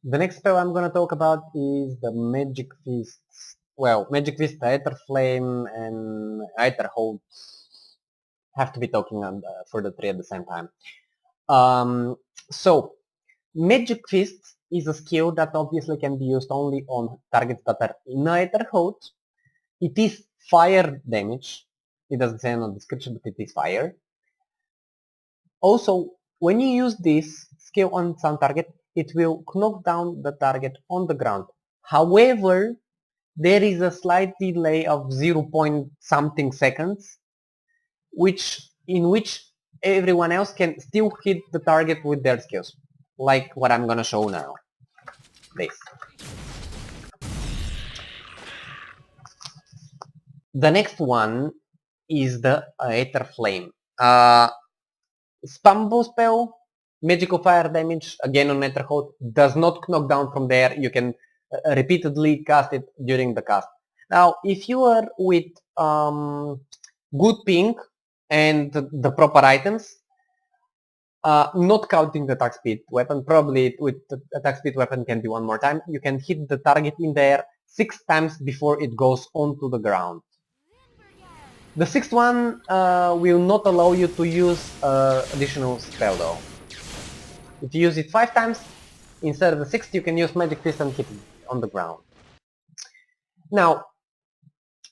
The next spell I'm gonna talk about is the Magic Fist. Well, Magic Fist, Aether Flame, and Aether Hold have to be talking on for the three at the same time. So, Magic Fist is a skill that obviously can be used only on targets that are in Aether Hold. It is fire damage. It doesn't say on the description, but it is fire. Also, when you use this skill on some target, it will knock down the target on the ground. However, there is a slight delay of 0 point something seconds, in which everyone else can still hit the target with their skills, like what I'm gonna show now. This. The next one is the Aether Flame. Spambo spell, magical fire damage, again on Aether Hold, does not knock down from there. You can repeatedly cast it during the cast. Now, if you are with good ping and the proper items, not counting the attack speed weapon, probably with the attack speed weapon can be one more time, you can hit the target in there 6 times before it goes onto the ground. The sixth one will not allow you to use additional spell though. If you use it 5 times, instead of the 6th you can use Magic Fist and hit it on the ground. Now,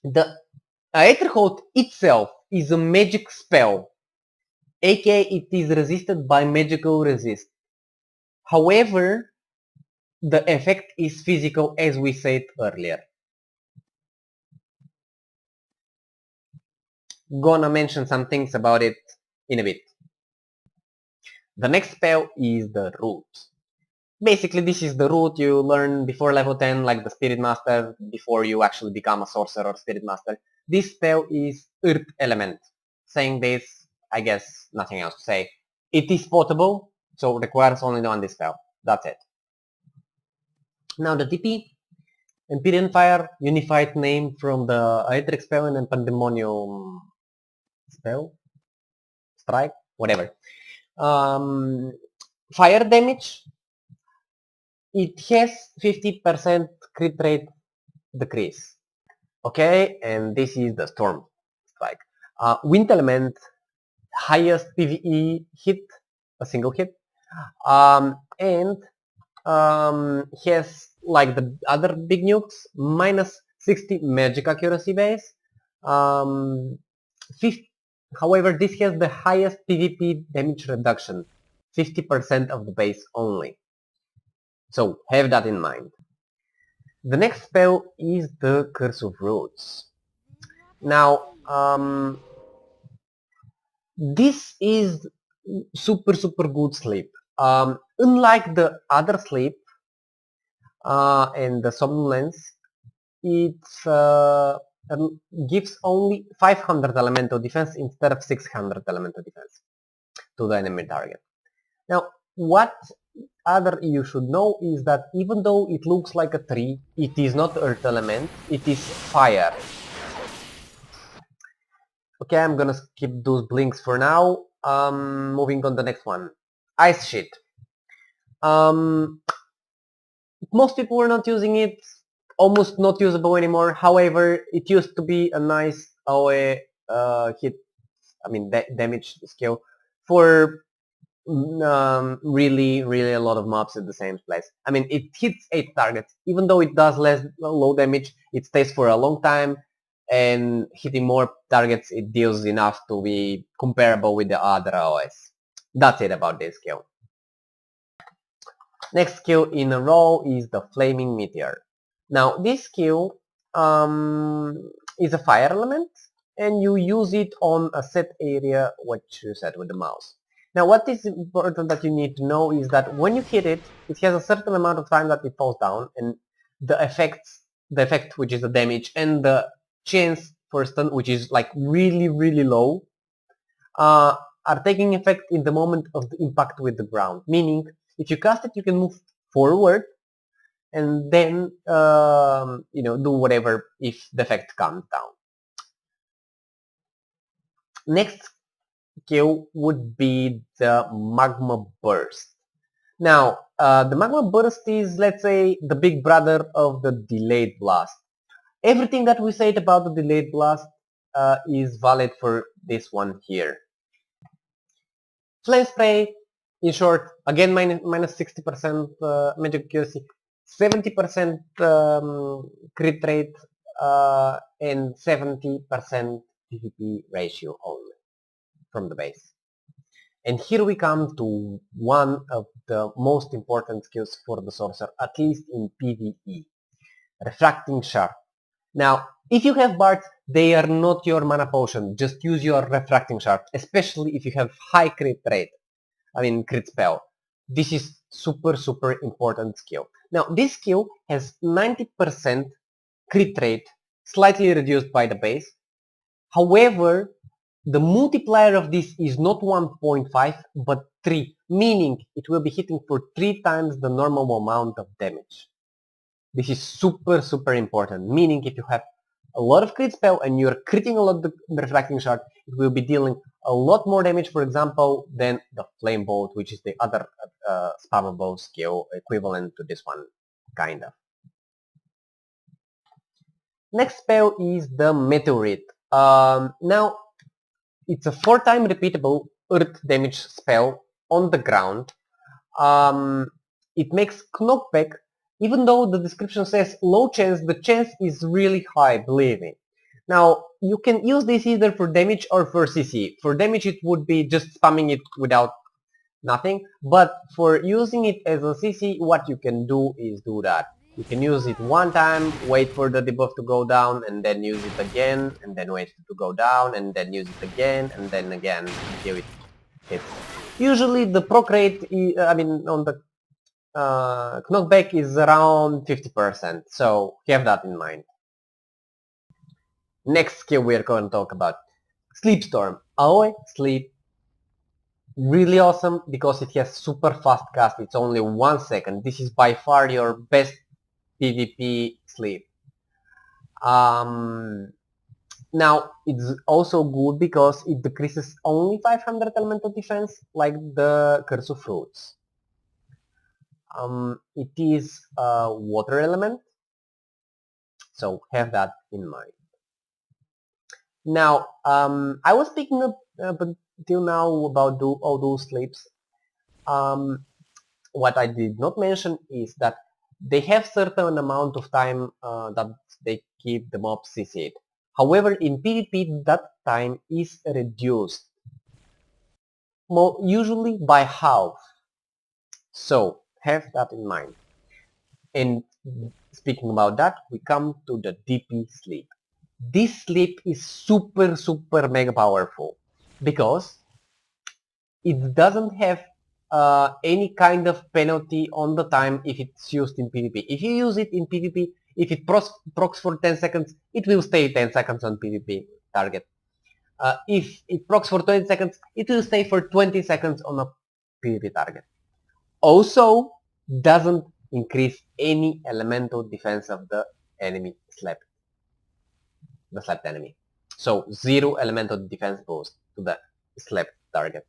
the Aether Hold itself is a magic spell, aka it is resisted by magical resist. However, the effect is physical as we said earlier. Gonna mention some things about it in a bit. The next spell is the Root. Basically, this is the root you learn before level 10, like the Spirit Master, before you actually become a Sorcerer or Spirit Master. This spell is Earth Element. Saying this, I guess nothing else to say. It is potable, so requires only one dispel. That's it. Now the TP, Empyrean Fire, unified name from the Aetheric spell and Pandemonium spell? Strike? Whatever. Fire damage, it has 50% crit rate decrease. Okay, and this is the Storm Strike. Wind Element, highest PvE hit, a single hit, and has, like the other big nukes, minus 60 magic accuracy base. 50, however, this has the highest PvP damage reduction, 50% of the base only. So have that in mind. The next spell is the Curse of Roots. Now, this is super good sleep. Unlike the other sleep and the somnolence, it gives only 500 elemental defense instead of 600 elemental defense to the enemy target. Now, what other you should know is that even though it looks like a tree, it is not earth element, it is fire. Okay, I'm gonna skip those blinks for now. Moving on to the next one. Ice Sheet. Most people were not using it, almost not usable anymore. However, it used to be a nice AoE hit, damage skill for really a lot of mobs at the same place. I mean, it hits 8 targets. Even though it does less low damage, it stays for a long time, and hitting more targets, it deals enough to be comparable with the other AoEs. That's it about this skill. Next skill in a row is the Flaming Meteor. Now, this skill is a fire element, and you use it on a set area, what you said with the mouse. Now, what is important that you need to know is that when you hit it, it has a certain amount of time that it falls down, and the effect, which is the damage, and the chance for stun, which is like really low, are taking effect in the moment of the impact with the ground. Meaning, if you cast it, you can move forward, and then do whatever if the effect comes down. Next skill would be the Magma Burst. Now, the magma burst is, let's say, the big brother of the delayed blast. Everything that we said about the delayed blast is valid for this one here. Flame spray, in short, again minus 60% magic accuracy, 70% crit rate, and 70% PvP ratio only from the base. And here we come to one of the most important skills for the sorcerer, at least in PvE, refracting shard. Now, if you have bards, they are not your mana potion. Just use your refracting shard, especially if you have high crit rate. Crit spell. This is super important skill. Now, this skill has 90% crit rate, slightly reduced by the base. However, the multiplier of this is not 1.5 but 3, meaning it will be hitting for 3 times the normal amount of damage. This is super important, meaning if you have a lot of crit spell and you're critting a lot the refracting shard, it will be dealing a lot more damage, for example, than the flame bolt, which is the other spammable skill equivalent to this one, kind of. Next spell is the meteorite. Now, it's a 4-time repeatable earth damage spell on the ground. It makes knockback. Even though the description says low chance, the chance is really high, believe me. Now, you can use this either for damage or for CC. For damage it would be just spamming it without nothing, but for using it as a CC, what you can do is do that. You can use it one time, wait for the debuff to go down, and then use it again, and then wait to go down, and then use it again, and then again until it hits. Usually the proc rate, on the knockback is around 50%, so have that in mind. Next skill we are going to talk about, Sleep Storm. Aoi Sleep, really awesome because it has super fast cast. It's only 1 second. This is by far your best PvP sleep. Now it's also good because it decreases only 500 elemental defense, like the Curse of Fruits. It is a water element, so have that in mind. Now, I was speaking up until now about all those sleeps. What I did not mention is that they have certain amount of time that they keep the mob CC'd. However, in PvP that time is reduced, usually by half. So have that in mind. And speaking about that, we come to the DP sleep. This sleep is super mega powerful because it doesn't have any kind of penalty on the time if it's used in PvP. If you use it in PvP, if it procs for 10 seconds, it will stay 10 seconds on PvP target. If it procs for 20 seconds, it will stay for 20 seconds on a PvP target. Also, doesn't increase any elemental defense of the enemy slept. The slept enemy. So 0 elemental defense boost to the slept target.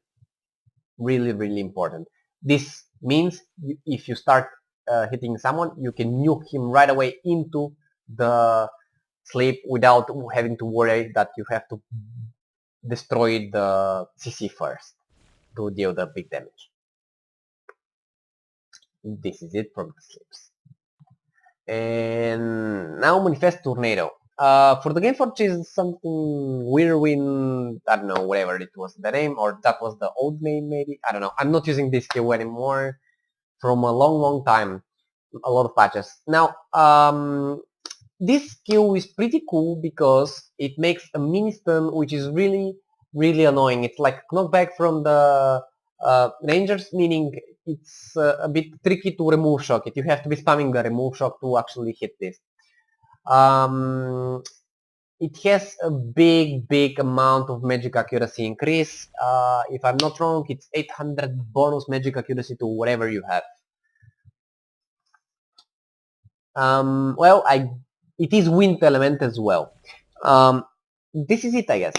Really important. This means if you start hitting someone, you can nuke him right away into the sleep without having to worry that you have to destroy the CC first to deal the big damage. This is it from the sleeps. And now Manifest Tornado. For the game Forge is something Whirlwind, I don't know, whatever it was the name, or that was the old name maybe, I don't know. I'm not using this skill anymore from a long time, a lot of patches. Now, this skill is pretty cool because it makes a mini stun which is really annoying. It's like knockback from the rangers, meaning it's a bit tricky to remove shock it. You have to be spamming the remove shock to actually hit this. It has a big amount of magic accuracy increase. If I'm not wrong, it's 800 bonus magic accuracy to whatever you have. Well, it is wind element as well. This is it, I guess.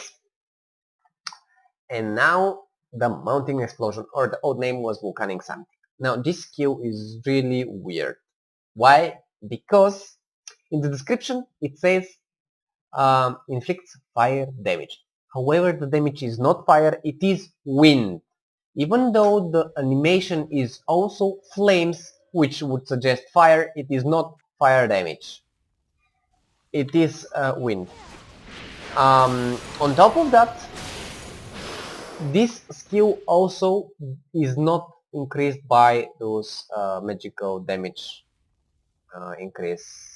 And now the mountain explosion, or the old name was volcanic something. Now this skill is really weird. Why? Because in the description it says inflicts fire damage. However, the damage is not fire, it is wind. Even though the animation is also flames, which would suggest fire, it is not fire damage. It is wind. On top of that, this skill also is not increased by those magical damage increase